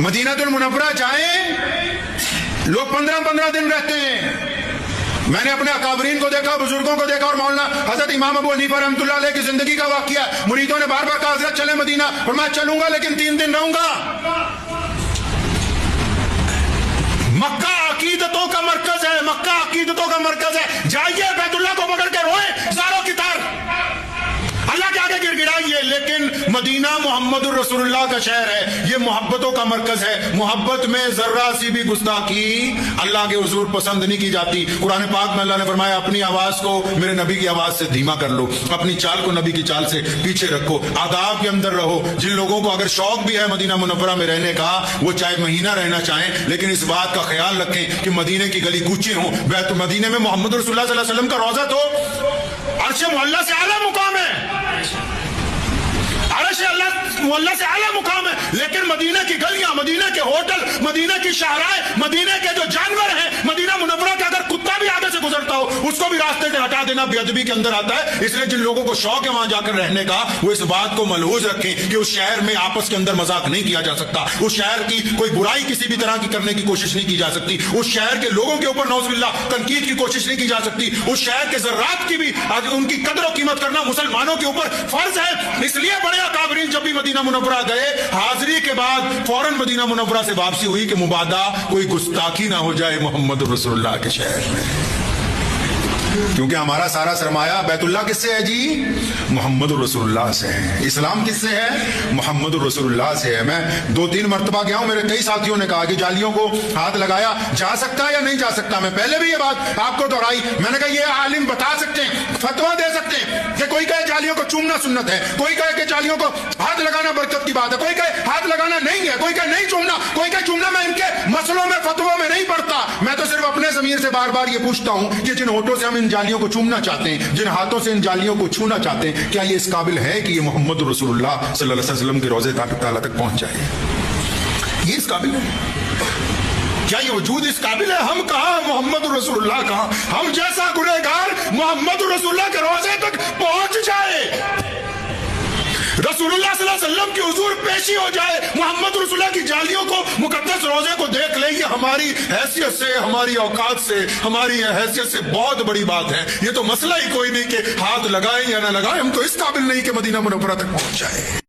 मदीनातुल मुनव्वरा जाएं, लोग 15-15 दिन रहते हैं। मैंने अपने अकाबरीन को देखा, बुजुर्गों को देखा, और मौलाना हजरत इमाम अबू हनीफा रहमतुल्लाह अलैह की जिंदगी का वाकया। मुरीदों ने बार बार कहा हजरत चले मदीना, और मैं चलूंगा लेकिन 3 दिन रहूंगा। मक्का अकीदतों का मरकज है, मक्का अकीदतों का मरकज है। जाइए बैतुल्लाह को पकड़ के रोए जारों की तार, अल्लाह के आगे गिड़गिड़ाइए। लेकिन मदीना मोहम्मदुर रसूलुल्लाह का शहर है, ये मोहब्बतों का मरकज है। मोहब्बत में जर्रा सी भी गुस्ताखी अल्लाह के हुजूर पसंद नहीं की जाती। कुरान पाक में अल्लाह ने फरमाया, अपनी आवाज को मेरे नबी की आवाज से धीमा कर लो, अपनी चाल को नबी की चाल से पीछे रखो, आदाब के अंदर रहो। जिन लोगों को अगर शौक भी है मदीना मुनव्वरा में रहने का, वो चाहे महीना रहना चाहें, लेकिन इस बात का ख्याल रखें कि मदीने की गली कूची हो। मदीने में मोहम्मद रसूलुल्लाह सल्लल्लाहु अलैहि वसल्लम का रोजा तो अर्श मुअल्ला से आला मुकाम है, अर्श मुअल्ला से आला मुकाम है। लेकिन मदीना की गलियां, मदीना के होटल, मदीना की शाहराएं, मदीने के जो जानवर हैं, मदीना मुनव्वरा का अगर कुत्ता भी आगे से गुजरता हो उसको भी रास्ते से हटा देना बेअदबी के अंदर आता है। इसलिए जिन लोगों को शौक है वहां जाकर रहने का, वो इस बात को मलहूज रखें कि उस शहर में आपस के अंदर मजाक नहीं किया जा सकता, उस शहर की कोई बुराई किसी भी तरह की करने की कोशिश नहीं की जा सकती, उस शहर के लोगों के ऊपर नौजुबिल्लाह तनकीद की कोशिश नहीं की जा सकती, उस शहर के ज़र्रात की भी उनकी कदर और कीमत करना मुसलमानों के ऊपर फर्ज है। इसलिए बड़े अकाबरीन जब भी मदीना मुनव्वरा गए, हाजिरी के बाद फौरन मदीना मुनव्वरा से वापसी हुई कि मुबादा कोई गुस्ताखी ना हो जाए मोहम्मद रसूलुल्लाह के शहर में। क्योंकि हमारा सारा सरमाया बैतुल्लाह किससे है जी? मोहम्मद रसूलुल्लाह से है। इस्लाम किससे है? मोहम्मद रसूलुल्लाह से है। मैं 2-3 मरतबा गया हूं, मेरे कई साथियों ने कहा कि जालियों को हाथ लगाया जा सकता है या नहीं जा सकता। मैं पहले भी ये बात आपको दोहराई, मैंने कहा ये आलिम बता सकते हैं, फतवा दे सकते हैं कि कोई कहे जालियों को चूमना सुन्नत है, कोई कहे कि जालियों को हाथ लगाना बरकत की बात है, कोई कहे हाथ लगाना नहीं है, कोई कहे नहीं चूमना, कोई कहे चूमना। मैं इनके मसलों में फतवों में नहीं पड़ता। मैं तो सिर्फ अपने ज़मीर से बार बार ये पूछता हूं कि जिन होठों से हम इन जालियों को चूमना चाहते हैं, जिन हाथों से इन जालियों को छूना चाहते हैं, क्या ये इस काबिल है कि ये मोहम्मद रसूलुल्लाह सल्लल्लाहु अलैहि वसल्लम के रोज़े ताला तक पहुंच जाए? ये इस काबिल है? क्या ये वजूद इस काबिल है? हम कहां, मोहम्मद रसूलुल्लाह कहां? हम जैसा गुनहगार मोहम्मद रसूलुल्लाह के रोज़े तक पहुंच जाए, रसूलुल्लाह सल्लल्लाहु अलैहि वसल्लम की हुजूर पेशी हो जाए, मोहम्मद रसूलुल्लाह की जालियों को, मुकद्दस रोजे को देख ले, ये हमारी हैसियत से, हमारी औकात से, हमारी हैसियत से बहुत बड़ी बात है। ये तो मसला ही कोई नहीं कि हाथ लगाएं या ना लगाएं, हम तो इस काबिल नहीं कि मदीना मुनव्वरा तक पहुंच जाए।